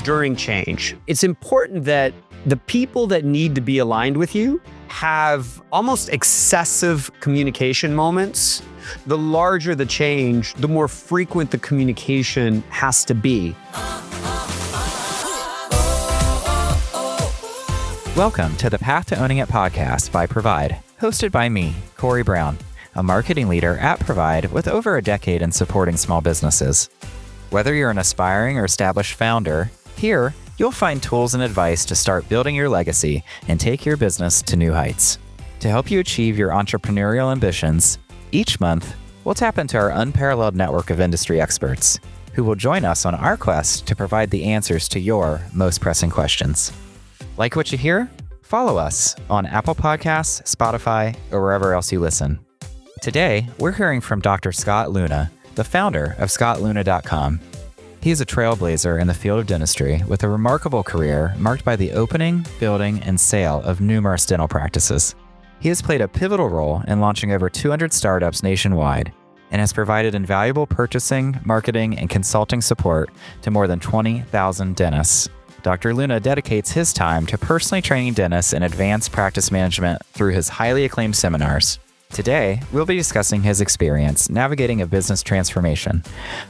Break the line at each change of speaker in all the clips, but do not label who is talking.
during change. It's important that the people that need to be aligned with you have almost excessive communication moments. The larger the change, the more frequent the communication has to be.
Welcome to the Path to Owning It podcast by Provide, hosted by me, Corey Brown, a marketing leader at Provide with over a decade in supporting small businesses. Whether you're an aspiring or established founder, here you'll find tools and advice to start building your legacy and take your business to new heights. To help you achieve your entrepreneurial ambitions, each month we'll tap into our unparalleled network of industry experts who will join us on our quest to provide the answers to your most pressing questions. Like what you hear? Follow us on Apple Podcasts, Spotify, or wherever else you listen. Today, we're hearing from Dr. Scott Leune, the founder of ScottLeune.com. He is a trailblazer in the field of dentistry with a remarkable career marked by the opening, building, and sale of numerous dental practices. He has played a pivotal role in launching over 200 startups nationwide and has provided invaluable purchasing, marketing, and consulting support to more than 20,000 dentists. Dr. Leune dedicates his time to personally training dentists in advanced practice management through his highly acclaimed seminars. Today, we'll be discussing his experience navigating a business transformation,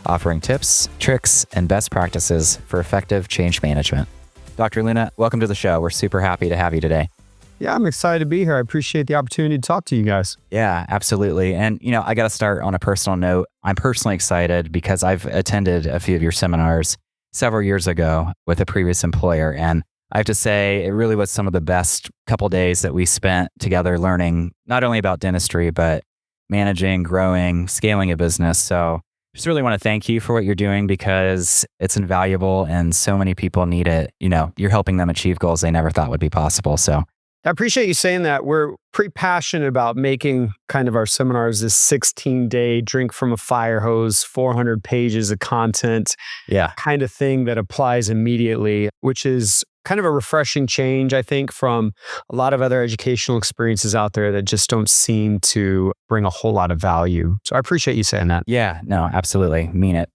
offering tips, tricks, and best practices for effective change management. Dr. Leune, welcome to the show. We're super happy to have you today.
Yeah, I'm excited to be here. I appreciate the opportunity to talk to you guys.
Yeah, absolutely. And, I got to start on a personal note. I'm personally excited because I've attended a few of your seminars several years ago with a previous employer. And I have to say, it really was some of the best couple days that we spent together learning not only about dentistry, but managing, growing, scaling a business. So just really want to thank you for what you're doing because it's invaluable and so many people need it. You're helping them achieve goals they never thought would be possible. So
I appreciate you saying that. We're pretty passionate about making kind of our seminars this 16-day drink from a fire hose, 400 pages of content, kind of thing that applies immediately, which is kind of a refreshing change, I think, from a lot of other educational experiences out there that just don't seem to bring a whole lot of value. So I appreciate you saying that.
Yeah, no, absolutely. Mean it.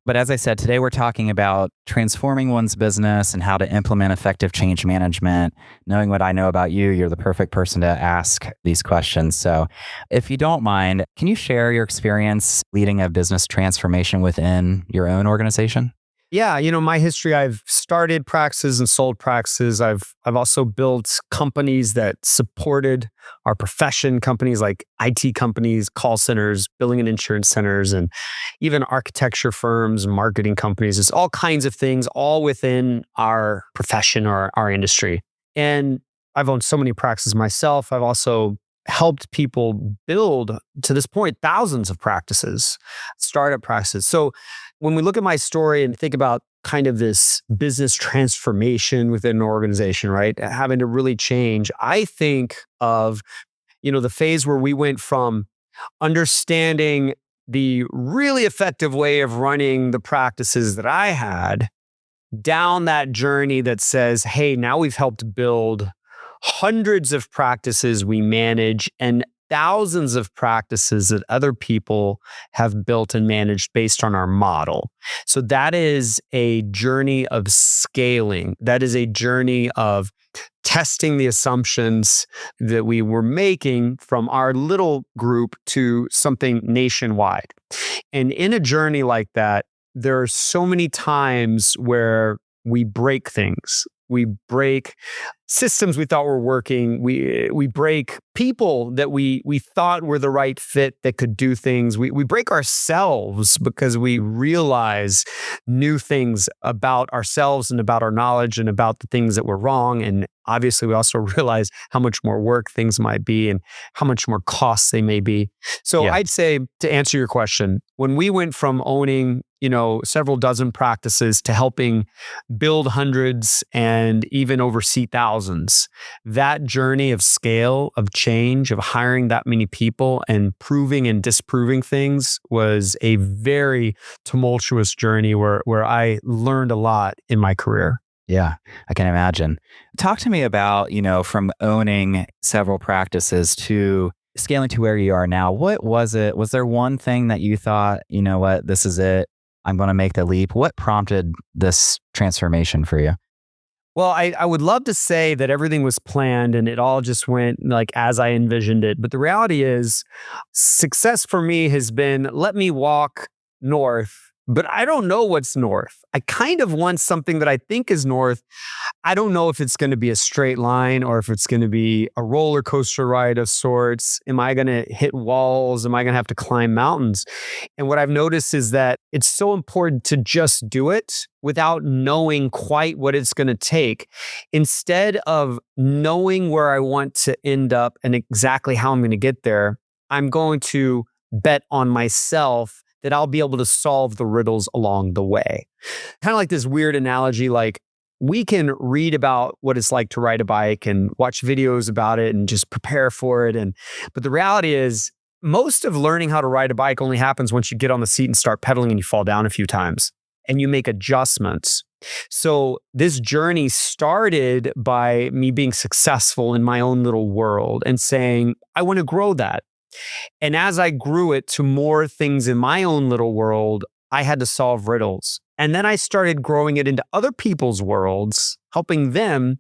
But as I said, today we're talking about transforming one's business and how to implement effective change management. Knowing what I know about you, you're the perfect person to ask these questions. So if you don't mind, can you share your experience leading a business transformation within your own organization?
Yeah, my history, I've started practices and sold practices. I've also built companies that supported our profession, companies like IT companies, call centers, billing and insurance centers, and even architecture firms, marketing companies. It's all kinds of things, all within our profession or our industry. And I've owned so many practices myself. I've also helped people build, to this point, thousands of practices, startup practices. So when we look at my story and think about kind of this business transformation within an organization, right? Having to really change, I think of, the phase where we went from understanding the really effective way of running the practices that I had down that journey that says, hey, now we've helped build hundreds of practices we manage and thousands of practices that other people have built and managed based on our model. So that is a journey of scaling. That is a journey of testing the assumptions that we were making from our little group to something nationwide. And in a journey like that, there are so many times where we break things. We break systems we thought were working. We break people that we thought were the right fit that could do things. We break ourselves because we realize new things about ourselves and about our knowledge and about the things that were wrong. And obviously, we also realize how much more work things might be and how much more costs they may be. So I'd say, to answer your question, when we went from owning several dozen practices to helping build hundreds and even oversee thousands. That journey of scale, of change, of hiring that many people and proving and disproving things was a very tumultuous journey where I learned a lot in my career.
Yeah, I can imagine. Talk to me about, from owning several practices to scaling to where you are now. What was it? Was there one thing that you thought, this is it? I'm going to make the leap. What prompted this transformation for you?
Well, I would love to say that everything was planned and it all just went like as I envisioned it. But the reality is, success for me has been let me walk north, but I don't know what's north. I kind of want something that I think is north. I don't know if it's going to be a straight line or if it's going to be a roller coaster ride of sorts. Am I going to hit walls? Am I going to have to climb mountains? And what I've noticed is that it's so important to just do it without knowing quite what it's going to take. Instead of knowing where I want to end up and exactly how I'm going to get there, I'm going to bet on myself that I'll be able to solve the riddles along the way. Kind of like this weird analogy, like we can read about what it's like to ride a bike and watch videos about it and just prepare for it. But the reality is, most of learning how to ride a bike only happens once you get on the seat and start pedaling and you fall down a few times and you make adjustments. So this journey started by me being successful in my own little world and saying, I want to grow that. And as I grew it to more things in my own little world, I had to solve riddles. And then I started growing it into other people's worlds, helping them.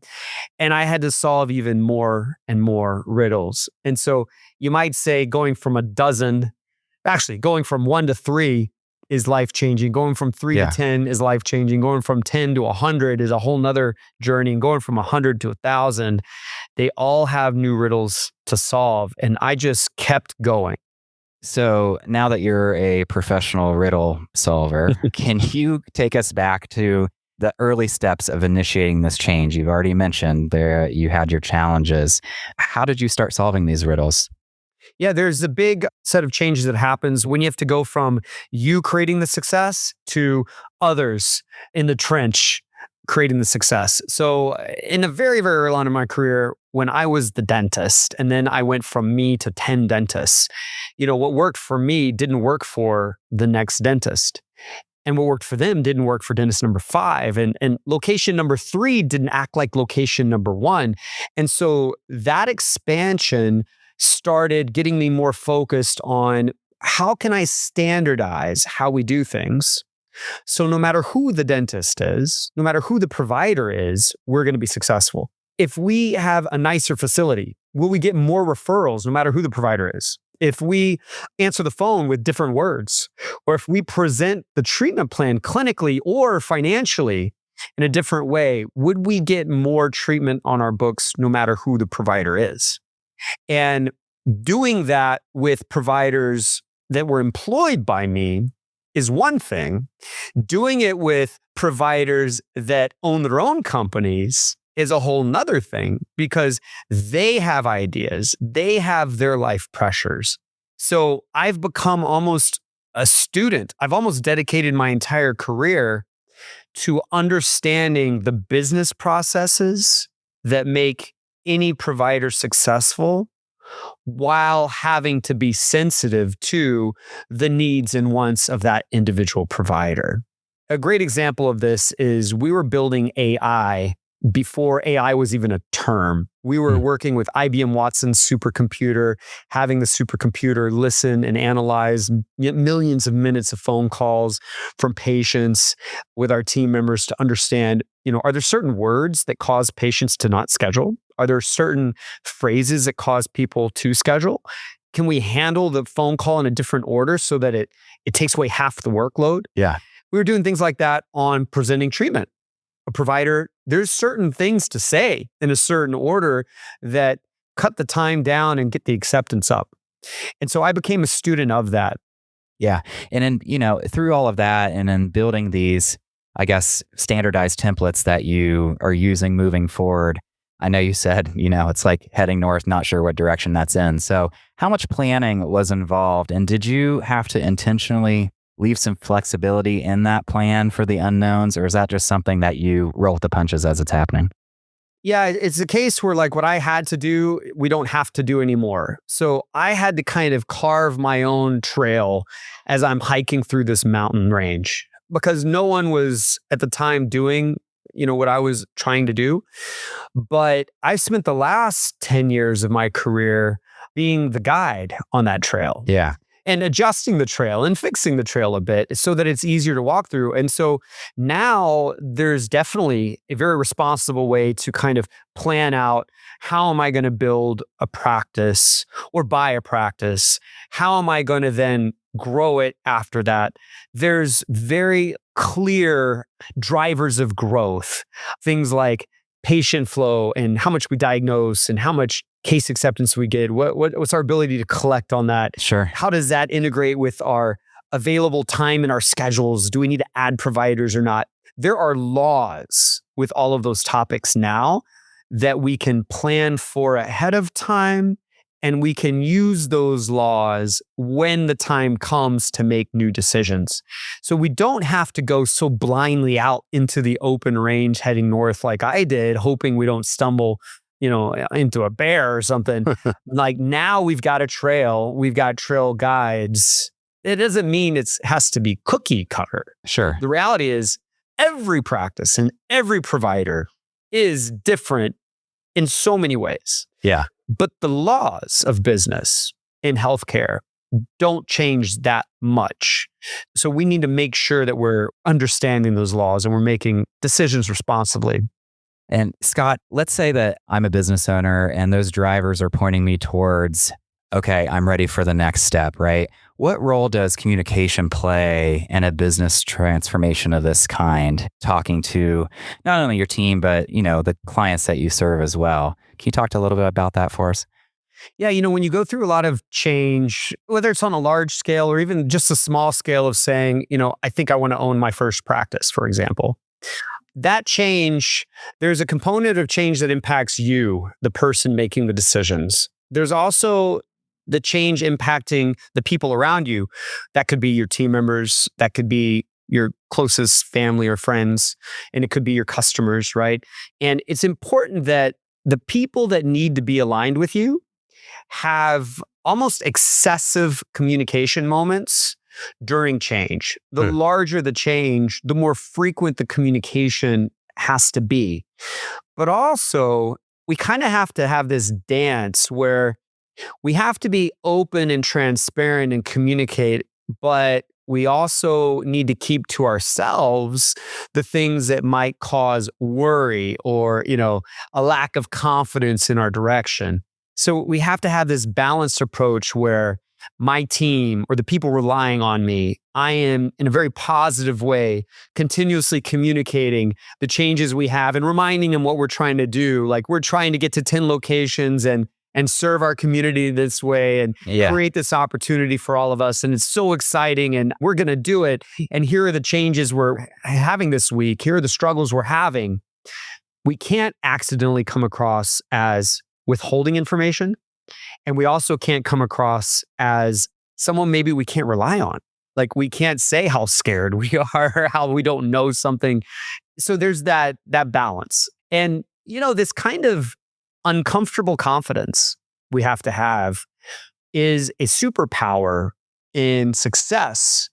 And I had to solve even more and more riddles. And so you might say going from going from 1 to 3 is life-changing. Going from 3 to 10 is life-changing. Going from 10 to 100 is a whole nother journey. And going from 100 to 1,000, they all have new riddles to solve. And I just kept going.
So now that you're a professional riddle solver, can you take us back to the early steps of initiating this change? You've already mentioned there you had your challenges. How did you start solving these riddles?
Yeah, there's a big set of changes that happens when you have to go from you creating the success to others in the trench creating the success. So in a very, very early on in my career, when I was the dentist, and then I went from me to 10 dentists, what worked for me didn't work for the next dentist. And what worked for them didn't work for dentist number 5. And location number 3 didn't act like location number 1. And so that expansion started getting me more focused on how can I standardize how we do things. So no matter who the dentist is, no matter who the provider is, we're going to be successful. If we have a nicer facility, will we get more referrals no matter who the provider is? If we answer the phone with different words, or if we present the treatment plan clinically or financially in a different way, would we get more treatment on our books no matter who the provider is? And doing that with providers that were employed by me is one thing. Doing it with providers that own their own companies is a whole nother thing, because they have ideas, they have their life pressures. So I've become almost a student. I've almost dedicated my entire career to understanding the business processes that make any provider successful, while having to be sensitive to the needs and wants of that individual provider. A great example of this is we were building AI before AI was even a term. We were working with IBM Watson's supercomputer, having the supercomputer listen and analyze millions of minutes of phone calls from patients with our team members to understand, are there certain words that cause patients to not schedule? Are there certain phrases that cause people to schedule? Can we handle the phone call in a different order so that it takes away half the workload?
Yeah.
We were doing things like that on presenting treatment. A provider, there's certain things to say in a certain order that cut the time down and get the acceptance up. And so I became a student of that.
Yeah. And then, through all of that and then building these, I guess, standardized templates that you are using moving forward, I know you said, it's like heading north, not sure what direction that's in. So how much planning was involved? And did you have to intentionally leave some flexibility in that plan for the unknowns? Or is that just something that you roll with the punches as it's happening?
Yeah, it's a case where like what I had to do, we don't have to do anymore. So I had to kind of carve my own trail as I'm hiking through this mountain range, because no one was at the time doing what I was trying to do. But I've spent the last 10 years of my career being the guide on that trail.
Yeah.
and adjusting the trail and fixing the trail a bit so that it's easier to walk through. And so now there's definitely a very responsible way to kind of plan out, how am I going to build a practice or buy a practice? How am I going to then grow it after that? There's very clear drivers of growth, things like patient flow and how much we diagnose and how much case acceptance we get. What's our ability to collect on that?
Sure.
How does that integrate with our available time in our schedules? Do we need to add providers or not? There are laws with all of those topics now that we can plan for ahead of time, and we can use those laws when the time comes to make new decisions. So we don't have to go so blindly out into the open range heading north like I did, hoping we don't stumble, into a bear or something. Like now we've got a trail, we've got trail guides. It doesn't mean it has to be cookie cutter.
Sure.
The reality is every practice and every provider is different in so many ways.
Yeah.
But the laws of business in healthcare don't change that much. So we need to make sure that we're understanding those laws and we're making decisions responsibly.
And Scott, let's say that I'm a business owner and those drivers are pointing me towards, okay, I'm ready for the next step, right? What role does communication play in a business transformation of this kind? Talking to not only your team, but, the clients that you serve as well. Can you talk a little bit about that for us?
Yeah, when you go through a lot of change, whether it's on a large scale or even just a small scale of saying, I think I want to own my first practice, for example. That change, there's a component of change that impacts you, the person making the decisions. There's also the change impacting the people around you. That could be your team members, that could be your closest family or friends, and it could be your customers, right? And it's important that the people that need to be aligned with you have almost excessive communication moments during change. The larger the change, the more frequent the communication has to be. But also, we kind of have to have this dance where we have to be open and transparent and communicate, but we also need to keep to ourselves the things that might cause worry or, a lack of confidence in our direction. So we have to have this balanced approach where my team or the people relying on me, I am in a very positive way, continuously communicating the changes we have and reminding them what we're trying to do. Like we're trying to get to 10 locations and serve our community this way and create this opportunity for all of us. And it's so exciting and we're going to do it. And here are the changes we're having this week. Here are the struggles we're having. We can't accidentally come across as withholding information. And we also can't come across as someone maybe we can't rely on. Like we can't say how scared we are, how we don't know something. So there's that balance. And, this kind of uncomfortable confidence we have to have is a superpower in success,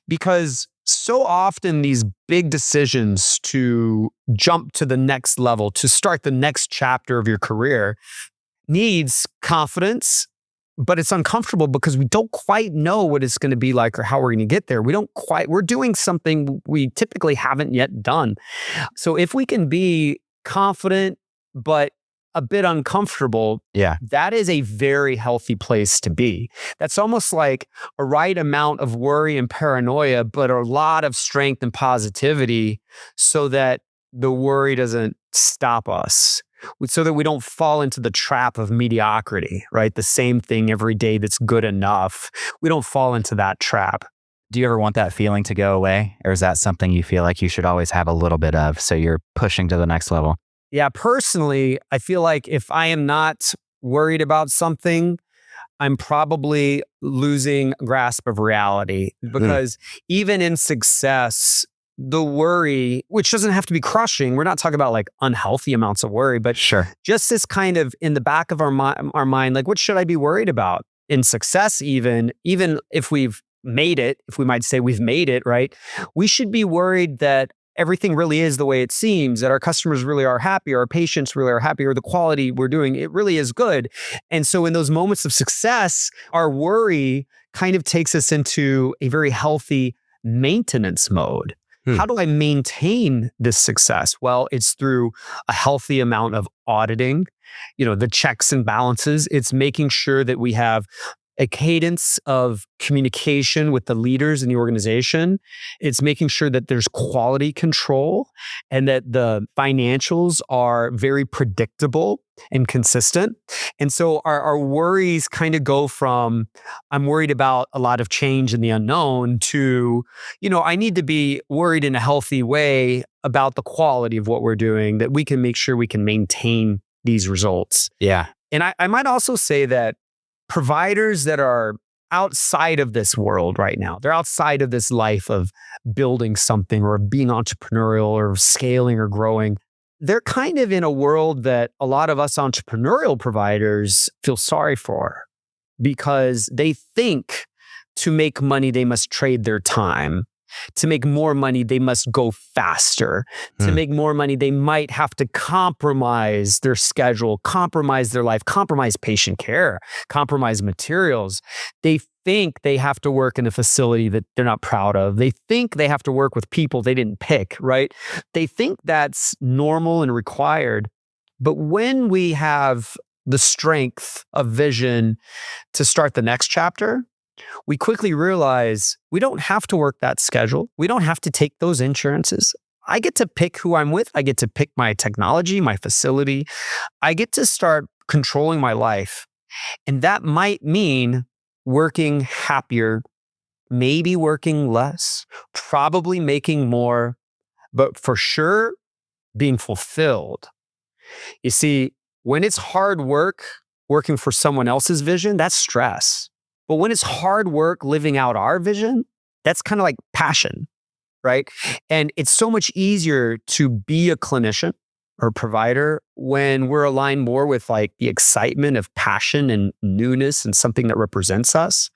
because so often these big decisions to jump to the next level, to start the next chapter of your career needs confidence, but it's uncomfortable because we don't quite know what it's going to be like or how we're going to get there. We're doing something we typically haven't yet done. So if we can be confident, but a bit uncomfortable, that is a very healthy place to be. That's almost like a right amount of worry and paranoia, but a lot of strength and positivity so that the worry doesn't stop us, so that we don't fall into the trap of mediocrity, right? The same thing every day that's good enough. We don't fall into that trap.
Do you ever want that feeling to go away? Or is that something you feel like you should always have a little bit of, so you're pushing to the next level?
Yeah, personally, I feel like if I am not worried about something, I'm probably losing grasp of reality, because even in success, the worry, which doesn't have to be crushing, we're not talking about like unhealthy amounts of worry, but just this kind of in the back of our mind, like what should I be worried about in success? Even if we've made it, if we might say we've made it, right? We should be worried that everything really is the way it seems, that our customers really are happy, our patients really are happy, or the quality we're doing, it really is good. And so in those moments of success, our worry kind of takes us into a very healthy maintenance mode. How do I maintain this success? Well, it's through a healthy amount of auditing, the checks and balances. It's making sure that we have a cadence of communication with the leaders in the organization. It's making sure that there's quality control and that the financials are very predictable and consistent. And so our worries kind of go from, I'm worried about a lot of change in the unknown to, I need to be worried in a healthy way about the quality of what we're doing, that we can make sure we can maintain these results.
Yeah.
And I might also say that providers that are outside of this world right now, they're outside of this life of building something or being entrepreneurial or scaling or growing. They're kind of in a world that a lot of us entrepreneurial providers feel sorry for, because they think to make money, they must trade their time. To make more money, they must go faster. To make more money, they might have to compromise their schedule, compromise their life, compromise patient care, compromise materials. They think they have to work in a facility that they're not proud of. They think they have to work with people they didn't pick, right? They think that's normal and required. But when we have the strength of vision to start the next chapter, we quickly realize we don't have to work that schedule. We don't have to take those insurances. I get to pick who I'm with. I get to pick my technology, my facility. I get to start controlling my life. And that might mean working happier, maybe working less, probably making more, but for sure being fulfilled. You see, when it's hard work working for someone else's vision, that's stress. But when it's hard work living out our vision, that's kind of like passion, right? And it's so much easier to be a clinician or provider when we're aligned more with like the excitement of passion and newness and something that represents us,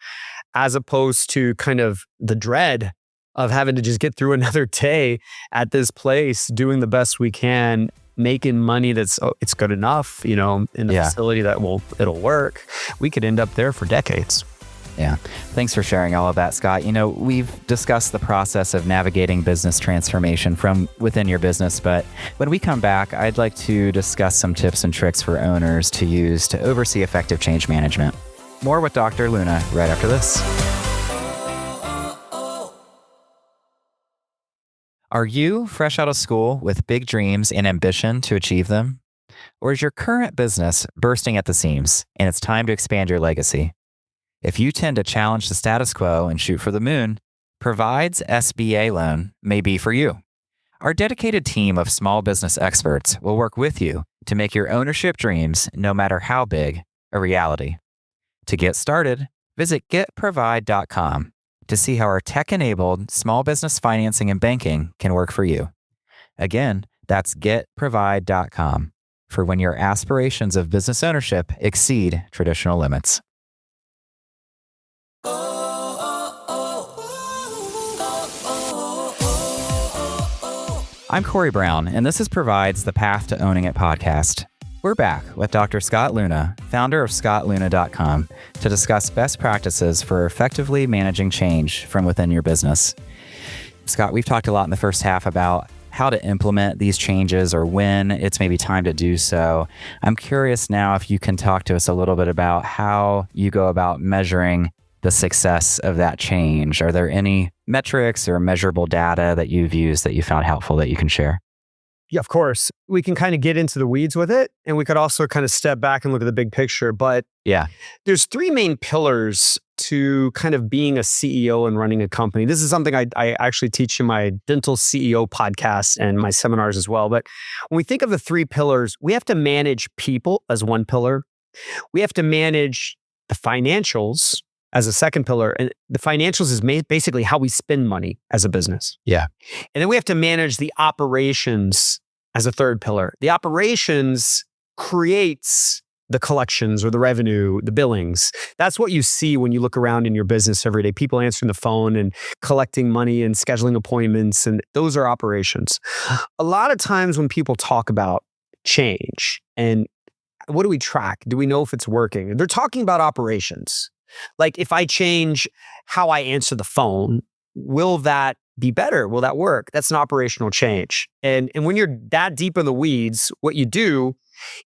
as opposed to kind of the dread of having to just get through another day at this place, doing the best we can, making money it's good enough, in the facility that it'll work. We could end up there for decades.
Yeah. Thanks for sharing all of that, Scott. We've discussed the process of navigating business transformation from within your business, but when we come back, I'd like to discuss some tips and tricks for owners to use to oversee effective change management. More with Dr. Leune right after this. Are you fresh out of school with big dreams and ambition to achieve them? Or is your current business bursting at the seams and it's time to expand your legacy? If you tend to challenge the status quo and shoot for the moon, Provide's SBA loan may be for you. Our dedicated team of small business experts will work with you to make your ownership dreams, no matter how big, a reality. To get started, visit getprovide.com to see how our tech-enabled small business financing and banking can work for you. Again, that's getprovide.com for when your aspirations of business ownership exceed traditional limits. I'm Corey Brown, and this is Provide's The Path to Owning It podcast. We're back with Dr. Scott Leune, founder of scottleune.com, to discuss best practices for effectively managing change from within your business. Scott, we've talked a lot in the first half about how to implement these changes or when it's maybe time to do so. I'm curious now if you can talk to us a little bit about how you go about measuring the success of that change. Are there any metrics or measurable data that you've used that you found helpful that you can share?
Yeah, of course. We can kind of get into the weeds with it, and we could also kind of step back and look at the big picture. But there's three main pillars to kind of being a CEO and running a company. This is something I actually teach in my dental CEO podcast and my seminars as well. But when we think of the three pillars, we have to manage people as one pillar. We have to manage the financials as a second pillar. And the financials is basically how we spend money as a business.
Yeah.
And then we have to manage the operations as a third pillar. The operations creates the collections or the revenue, the billings. That's what you see when you look around in your business every day. People answering the phone and collecting money and scheduling appointments. And those are operations. A lot of times when people talk about change and what do we track? Do we know if it's working? They're talking about operations. Like if I change how I answer the phone, will that be better? Will that work? That's an operational change. And when you're that deep in the weeds, what you do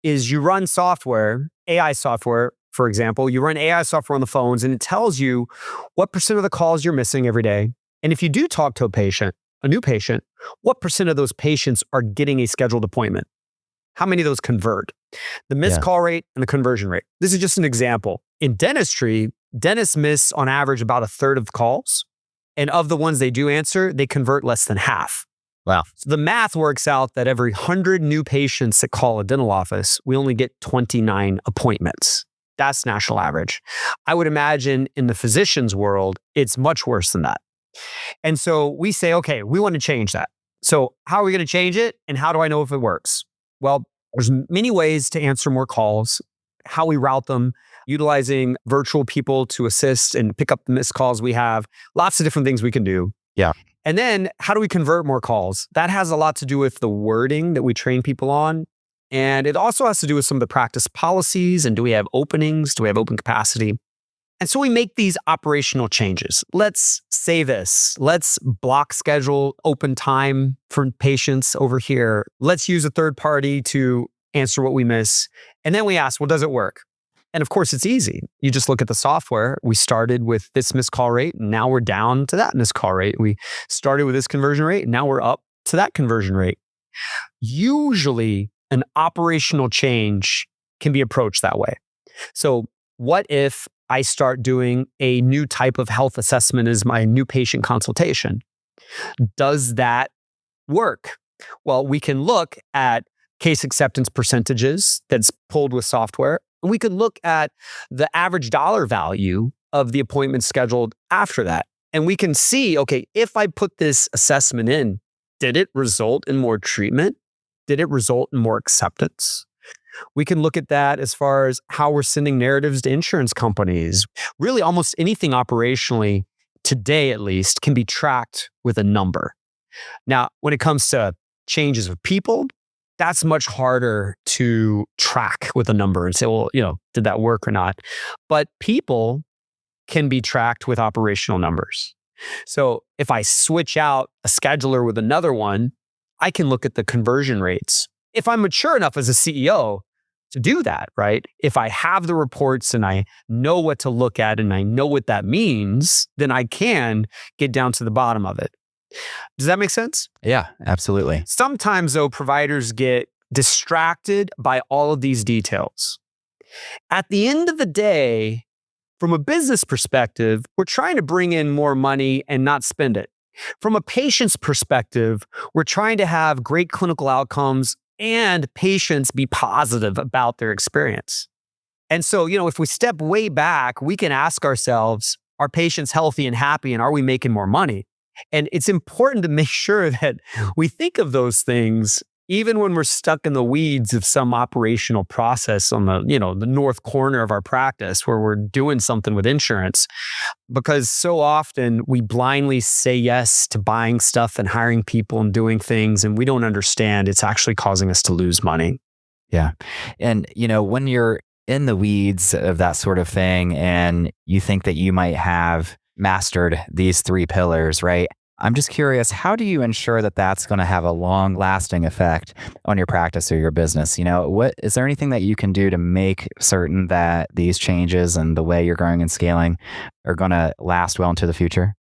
is you run software, AI software, for example, you run AI software on the phones and it tells you what percent of the calls you're missing every day. And if you do talk to a new patient, what percent of those patients are getting a scheduled appointment? How many of those convert? The missed call rate and the conversion rate. This is just an example. In dentistry, dentists miss on average about a third of calls. And of the ones they do answer, they convert less than half.
Wow.
So the math works out that every 100 new patients that call a dental office, we only get 29 appointments. That's national average. I would imagine in the physician's world, it's much worse than that. And so we say, okay, we want to change that. So how are we going to change it? And how do I know if it works? Well, there's many ways to answer more calls, how we route them, utilizing virtual people to assist and pick up the missed calls we have, lots of different things we can do.
Yeah.
And then how do we convert more calls? That has a lot to do with the wording that we train people on. And it also has to do with some of the practice policies. And do we have openings? Do we have open capacity? And so we make these operational changes. Let's say this. Let's block schedule open time for patients over here. Let's use a third party to answer what we miss. And then we ask, well, does it work? And of course, it's easy. You just look at the software. We started with this missed call rate, and now we're down to that missed call rate. We started with this conversion rate, and now we're up to that conversion rate. Usually, an operational change can be approached that way. So what if I start doing a new type of health assessment as my new patient consultation? Does that work? Well, we can look at case acceptance percentages that's pulled with software. And we can look at the average dollar value of the appointment scheduled after that. And we can see, okay, if I put this assessment in, did it result in more treatment? Did it result in more acceptance? We can look at that as far as how we're sending narratives to insurance companies. Really, almost anything operationally, today at least, can be tracked with a number. Now, when it comes to changes of people, that's much harder to track with a number and say, well, did that work or not? But people can be tracked with operational numbers. So if I switch out a scheduler with another one, I can look at the conversion rates. If I'm mature enough as a CEO to do that, right? If I have the reports and I know what to look at and I know what that means, then I can get down to the bottom of it. Does that make sense?
Yeah, absolutely.
Sometimes, though, providers get distracted by all of these details. At the end of the day, from a business perspective, we're trying to bring in more money and not spend it. From a patient's perspective, we're trying to have great clinical outcomes and patients be positive about their experience. And so, if we step way back, we can ask ourselves, are patients healthy and happy, and are we making more money? And it's important to make sure that we think of those things even when we're stuck in the weeds of some operational process on the north corner of our practice where we're doing something with insurance. Because so often we blindly say yes to buying stuff and hiring people and doing things, and we don't understand it's actually causing us to lose money.
Yeah. And, when you're in the weeds of that sort of thing and you think that you might have mastered these 3 pillars, right? I'm just curious, how do you ensure that that's going to have a long lasting effect on your practice or your business? What is there anything that you can do to make certain that these changes and the way you're growing and scaling are going to last well into the future?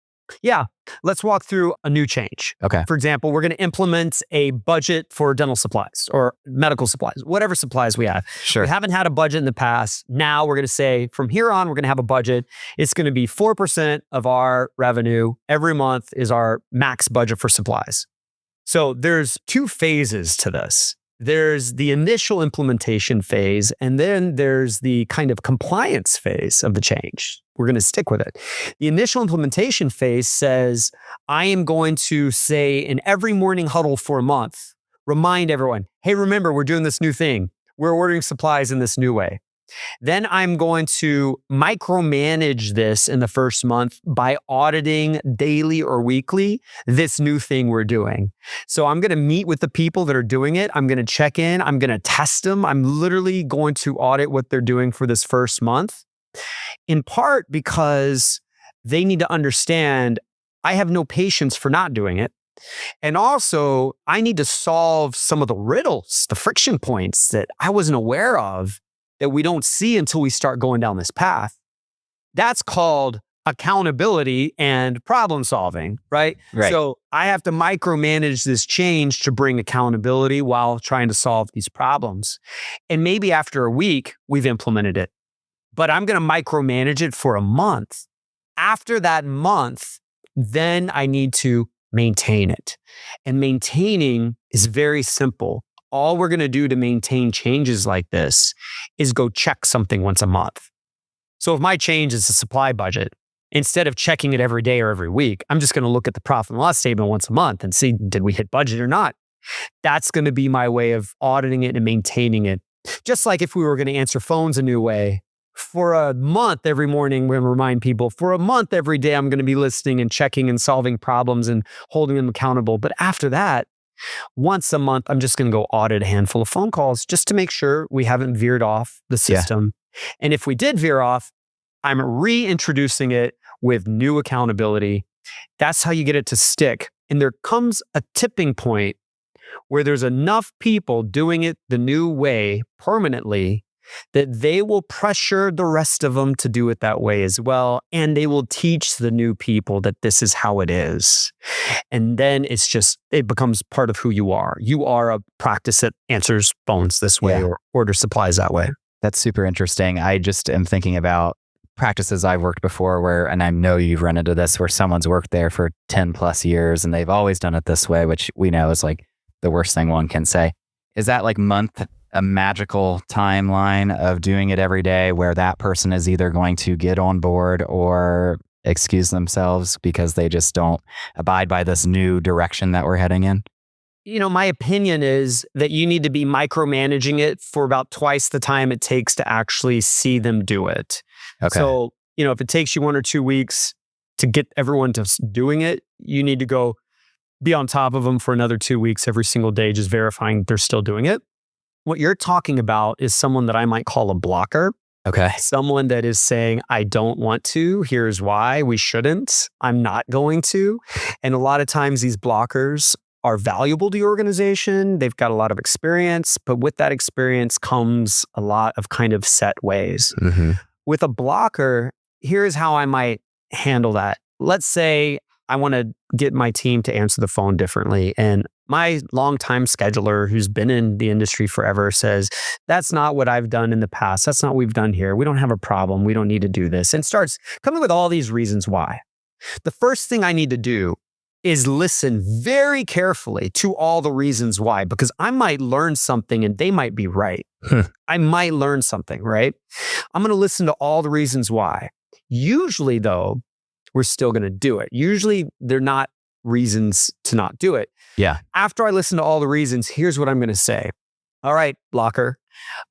Yeah. Let's walk through a new change.
Okay.
For example, we're going to implement a budget for dental supplies or medical supplies, whatever supplies we have.
Sure.
We haven't had a budget in the past. Now we're going to say from here on, we're going to have a budget. It's going to be 4% of our revenue every month is our max budget for supplies. So there's 2 phases to this. There's the initial implementation phase, and then there's the kind of compliance phase of the change. We're going to stick with it. The initial implementation phase says, I am going to say in every morning huddle for a month, remind everyone, hey, remember, we're doing this new thing. We're ordering supplies in this new way. Then I'm going to micromanage this in the first month by auditing daily or weekly this new thing we're doing. So I'm going to meet with the people that are doing it. I'm going to check in. I'm going to test them. I'm literally going to audit what they're doing for this first month. in part because they need to understand I have no patience for not doing it. And also, I need to solve some of the riddles, the friction points that I wasn't aware of that we don't see until we start going down this path. That's called accountability and problem solving, right?
Right.
So I have to micromanage this change to bring accountability while trying to solve these problems. And maybe after a week, we've implemented it, but I'm going to micromanage it for a month. After that month, then I need to maintain it. And maintaining is very simple. All we're going to do to maintain changes like this is go check something once a month. So if my change is a supply budget, instead of checking it every day or every week, I'm just going to look at the profit and loss statement once a month and see, did we hit budget or not? That's going to be my way of auditing it and maintaining it. Just like if we were going to answer phones a new way, for a month every morning, we're going to remind people, for a month every day, I'm going to be listening and checking and solving problems and holding them accountable. But after that, once a month, I'm just going to go audit a handful of phone calls just to make sure we haven't veered off the system. Yeah. And if we did veer off, I'm reintroducing it with new accountability. That's how you get it to stick. And there comes a tipping point where there's enough people doing it the new way permanently that they will pressure the rest of them to do it that way as well. And they will teach the new people that this is how it is. And then it becomes part of who you are. You are a practice that answers phones this way or orders supplies that way.
That's super interesting. I just am thinking about practices I've worked before where, and I know you've run into this, where someone's worked there for 10 plus years and they've always done it this way, which we know is like the worst thing one can say. Is that like a magical timeline of doing it every day where that person is either going to get on board or excuse themselves because they just don't abide by this new direction that we're heading in?
My opinion is that you need to be micromanaging it for about twice the time it takes to actually see them do it. Okay. So, if it takes you 1 or 2 weeks to get everyone to doing it, you need to go be on top of them for another 2 weeks every single day, just verifying they're still doing it. What you're talking about is someone that I might call a blocker.
Okay.
Someone that is saying, I don't want to. Here's why we shouldn't. I'm not going to. And a lot of times these blockers are valuable to your organization. They've got a lot of experience, but with that experience comes a lot of kind of set ways. Mm-hmm. With a blocker, here's how I might handle that. Let's say I want to get my team to answer the phone differently. And my longtime scheduler who's been in the industry forever says, that's not what I've done in the past. That's not what we've done here. We don't have a problem. We don't need to do this. And starts coming with all these reasons why. The first thing I need to do is listen very carefully to all the reasons why, because I might learn something and they might be right. I might learn something, right? I'm going to listen to all the reasons why. Usually, though, we're still going to do it. Usually, they're not reasons to not do it.
Yeah.
After I listen to all the reasons, here's what I'm going to say. All right, blocker,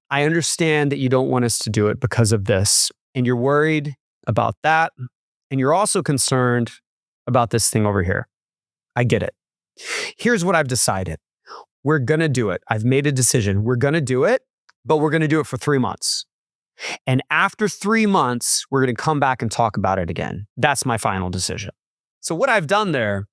I understand that you don't want us to do it because of this, and you're worried about that, and you're also concerned about this thing over here. I get it. Here's what I've decided. We're going to do it. I've made a decision. We're going to do it, but we're going to do it for 3 months. And after 3 months, we're going to come back and talk about it again. That's my final decision. So what I've done there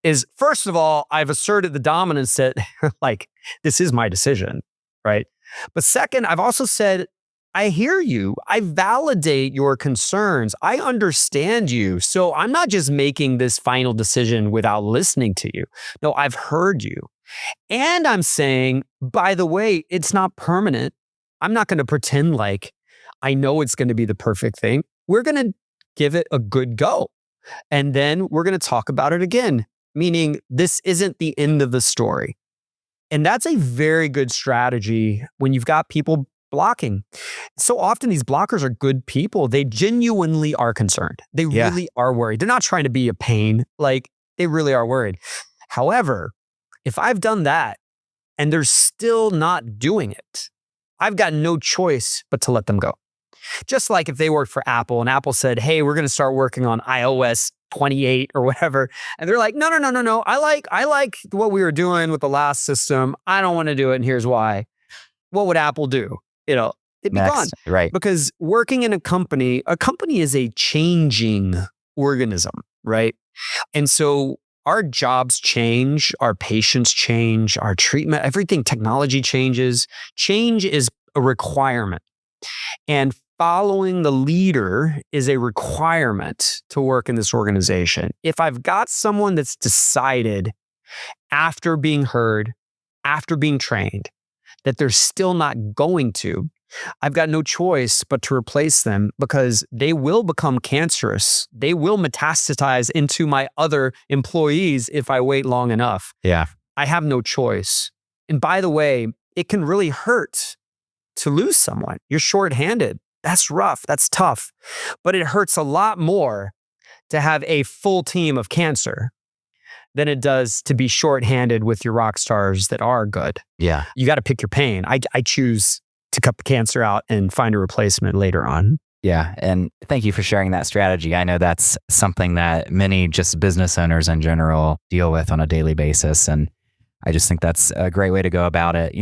is, first of all, I've asserted the dominance that like, this is my decision, right? But second, I've also said, I hear you. I validate your concerns. I understand you. So I'm not just making this final decision without listening to you. No, I've heard you. And I'm saying, by the way, it's not permanent. I'm not going to pretend like I know it's going to be the perfect thing. We're going to give it a good go. And then we're going to talk about it again, meaning this isn't the end of the story. And that's a very good strategy when you've got people blocking. So often these blockers are good people. They genuinely are concerned. They really are worried. They're not trying to be a pain. Like, they really are worried. However, if I've done that and they're still not doing it, I've got no choice but to let them go. Just like if they worked for Apple and Apple said, hey, we're going to start working on iOS 28 or whatever. And they're like, no. I like what we were doing with the last system. I don't want to do it. And here's why. What would Apple do? It'd be gone.
Right.
Because working in a company is a changing organism, right? And so our jobs change, our patients change, our treatment, everything, technology changes. Change is a requirement. And following the leader is a requirement to work in this organization. If I've got someone that's decided after being heard, after being trained, that they're still not going to, I've got no choice but to replace them because they will become cancerous. They will metastasize into my other employees if I wait long enough.
Yeah.
I have no choice. And by the way, it can really hurt to lose someone. You're shorthanded. That's rough. That's tough. But it hurts a lot more to have a full team of cancer than it does to be shorthanded with your rock stars that are good.
Yeah.
You got to pick your pain. I choose to cut the cancer out and find a replacement later on.
Yeah. And thank you for sharing that strategy. I know that's something that many just business owners in general deal with on a daily basis. And I just think that's a great way to go about it.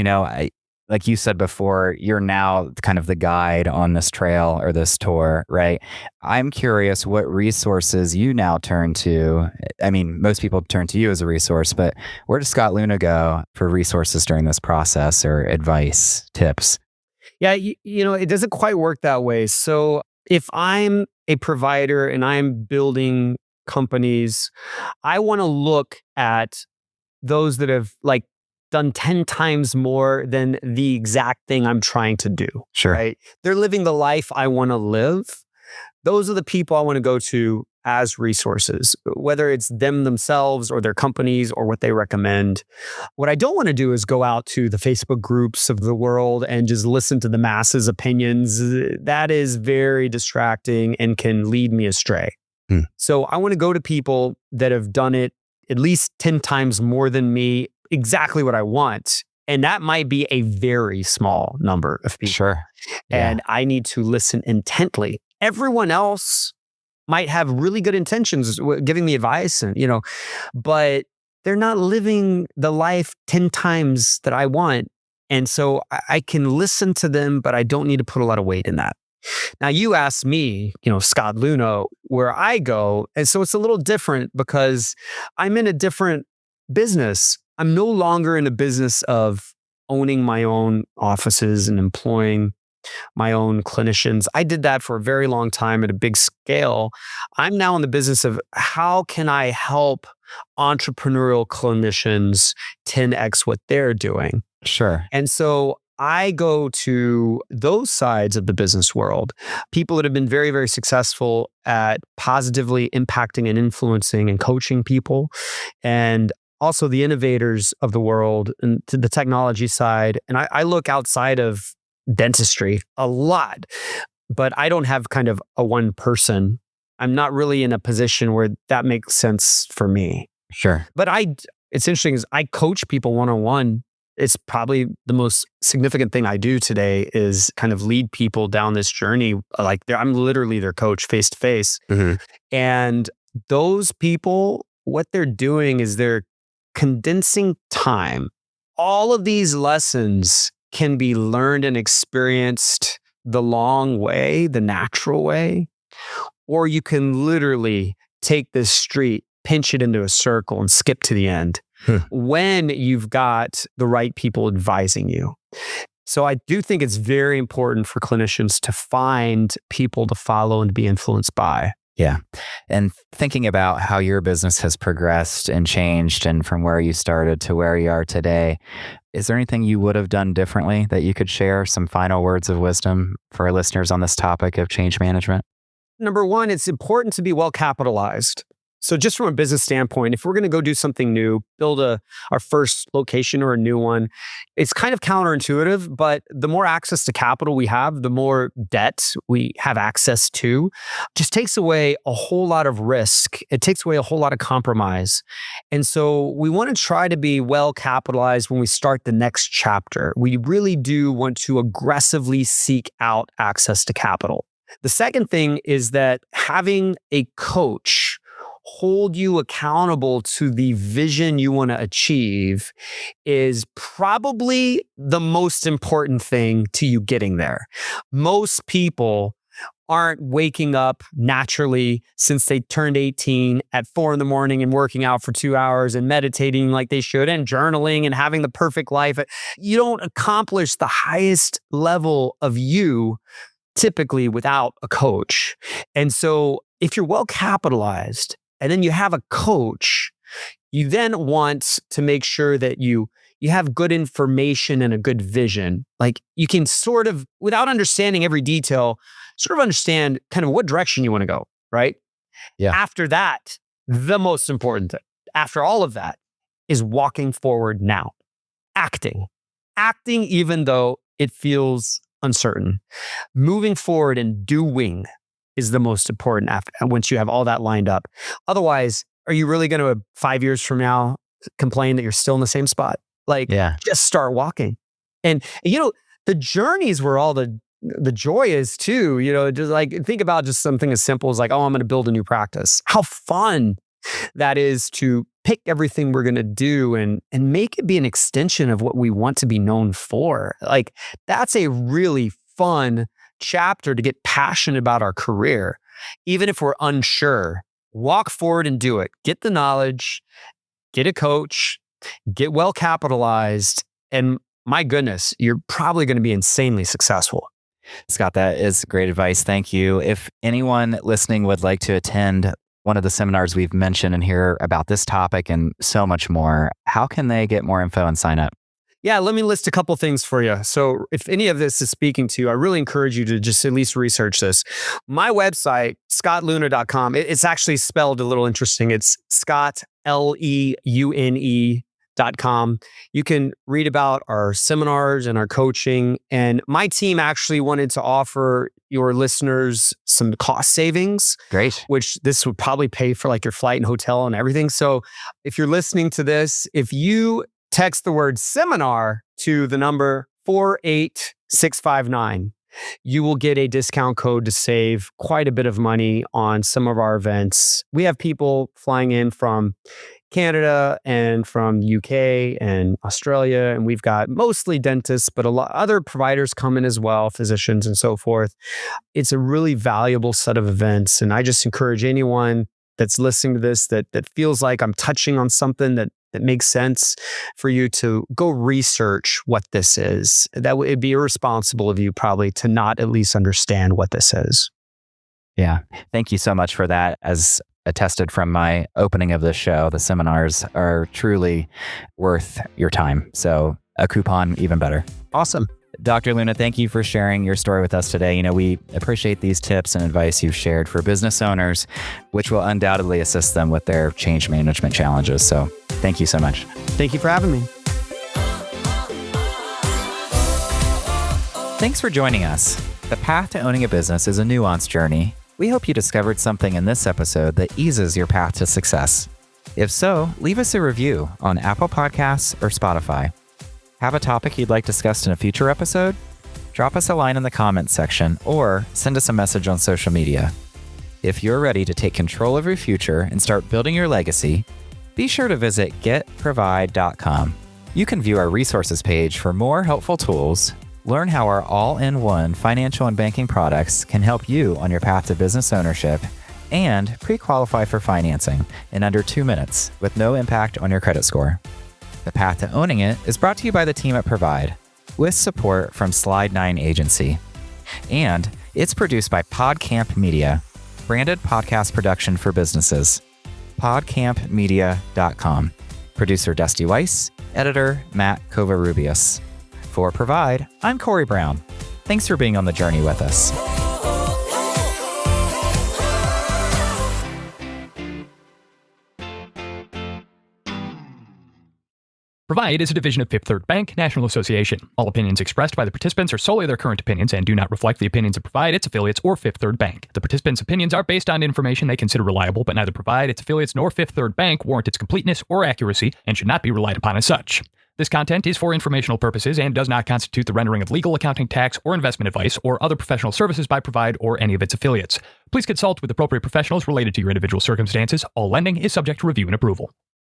Like you said before, you're now kind of the guide on this trail or this tour, right? I'm curious what resources you now turn to. I mean, most people turn to you as a resource, but where does Scott Leune go for resources during this process or advice, tips?
Yeah, it doesn't quite work that way. So if I'm a provider and I'm building companies, I want to look at those that have done 10 times more than the exact thing I'm trying to do.
Sure.
Right? They're living the life I want to live. Those are the people I want to go to as resources, whether it's them themselves or their companies or what they recommend. What I don't want to do is go out to the Facebook groups of the world and just listen to the masses' opinions. That is very distracting and can lead me astray. So I want to go to people that have done it at least 10 times more than me, exactly what I want. And that might be a very small number of people.
Sure. Yeah.
And I need to listen intently. Everyone else might have really good intentions giving me advice but they're not living the life 10 times that I want. And so I can listen to them, but I don't need to put a lot of weight in that. Now you asked me, Scott Leune, where I go. And so it's a little different because I'm in a different business. I'm no longer in a business of owning my own offices and employing my own clinicians. I did that for a very long time at a big scale. I'm now in the business of how can I help entrepreneurial clinicians 10x what they're doing.
Sure.
And so I go to those sides of the business world, people that have been very, very successful at positively impacting and influencing and coaching people, and also the innovators of the world and to the technology side. And I look outside of dentistry a lot, but I don't have kind of a one person. I'm not really in a position where that makes sense for me.
Sure.
But it's interesting is I coach people one-on-one. It's probably the most significant thing I do today is kind of lead people down this journey. I'm literally their coach face to face. And those people, what they're doing is they're condensing time. All of these lessons can be learned and experienced the long way, the natural way, or you can literally take this street, pinch it into a circle and skip to the end when you've got the right people advising you. So I do think it's very important for clinicians to find people to follow and be influenced by.
Yeah. And thinking about how your business has progressed and changed and from where you started to where you are today, is there anything you would have done differently that you could share? Some final words of wisdom for our listeners on this topic of change management?
Number one, it's important to be well capitalized. So just from a business standpoint, if we're going to go do something new, build our first location or a new one, it's kind of counterintuitive, but the more access to capital we have, the more debt we have access to. Just takes away a whole lot of risk. It takes away a whole lot of compromise. And so we want to try to be well capitalized when we start the next chapter. We really do want to aggressively seek out access to capital. The second thing is that having a coach hold you accountable to the vision you want to achieve is probably the most important thing to you getting there. Most people aren't waking up naturally since they turned 18 at 4 a.m. and working out for 2 hours and meditating like they should and journaling and having the perfect life. You don't accomplish the highest level of you typically without a coach. And so if you're well capitalized and then you have a coach, you then want to make sure that you have good information and a good vision. Like you can sort of, without understanding every detail, sort of understand kind of what direction you want to go, right?
Yeah.
After that, the most important thing, after all of that, is walking forward now. Acting even though it feels uncertain. Moving forward and doing is the most important once you have all that lined up. Otherwise, are you really going to 5 years from now complain that you're still in the same spot? Just start walking. And the journeys where all the joy is too, just like think about just something as simple as like, oh, I'm going to build a new practice. How fun that is to pick everything we're going to do and make it be an extension of what we want to be known for. Like that's a really fun chapter to get passionate about our career. Even if we're unsure, walk forward and do it. Get the knowledge, get a coach, get well capitalized, and my goodness, you're probably going to be insanely successful.
Scott, that is great advice. Thank you. If anyone listening would like to attend one of the seminars we've mentioned and hear about this topic and so much more, how can they get more info and sign up?
Yeah, let me list a couple things for you. So if any of this is speaking to you, I really encourage you to just at least research this. My website, scottleune.com, it's actually spelled a little interesting. It's Scott, Leune.com. You can read about our seminars and our coaching. And my team actually wanted to offer your listeners some cost savings.
Great.
Which this would probably pay for like your flight and hotel and everything. So if you're listening to this, if you text the word seminar to the number 48659, you will get a discount code to save quite a bit of money on some of our events. We have people flying in from Canada and from UK and Australia, and we've got mostly dentists, but a lot other providers come in as well, physicians and so forth. It's a really valuable set of events, and I just encourage anyone that's listening to this that feels like I'm touching on something that makes sense for you to go research what this is. It'd be irresponsible of you probably to not at least understand what this is.
Yeah. Thank you so much for that. As attested from my opening of this show, the seminars are truly worth your time. So a coupon, even better.
Awesome.
Dr. Leune, thank you for sharing your story with us today. We appreciate these tips and advice you've shared for business owners, which will undoubtedly assist them with their change management challenges. So thank you so much.
Thank you for having me.
Thanks for joining us. The path to owning a business is a nuanced journey. We hope you discovered something in this episode that eases your path to success. If so, leave us a review on Apple Podcasts or Spotify. Have a topic you'd like discussed in a future episode? Drop us a line in the comments section or send us a message on social media. If you're ready to take control of your future and start building your legacy, be sure to visit getprovide.com. You can view our resources page for more helpful tools, learn how our all-in-one financial and banking products can help you on your path to business ownership, and pre-qualify for financing in under 2 minutes with no impact on your credit score. The Path to Owning It is brought to you by the team at Provide, with support from Slide 9 Agency. And it's produced by PodCamp Media, branded podcast production for businesses. PodCampMedia.com. Producer Dusty Weiss, editor Matt Covarrubias. For Provide, I'm Corey Brown. Thanks for being on the journey with us.
Provide is a division of Fifth Third Bank, National Association. All opinions expressed by the participants are solely their current opinions and do not reflect the opinions of Provide, its affiliates, or Fifth Third Bank. The participants' opinions are based on information they consider reliable, but neither Provide, its affiliates, nor Fifth Third Bank warrant its completeness or accuracy and should not be relied upon as such. This content is for informational purposes and does not constitute the rendering of legal, accounting, tax, or investment advice or other professional services by Provide or any of its affiliates. Please consult with appropriate professionals related to your individual circumstances. All lending is subject to review and approval.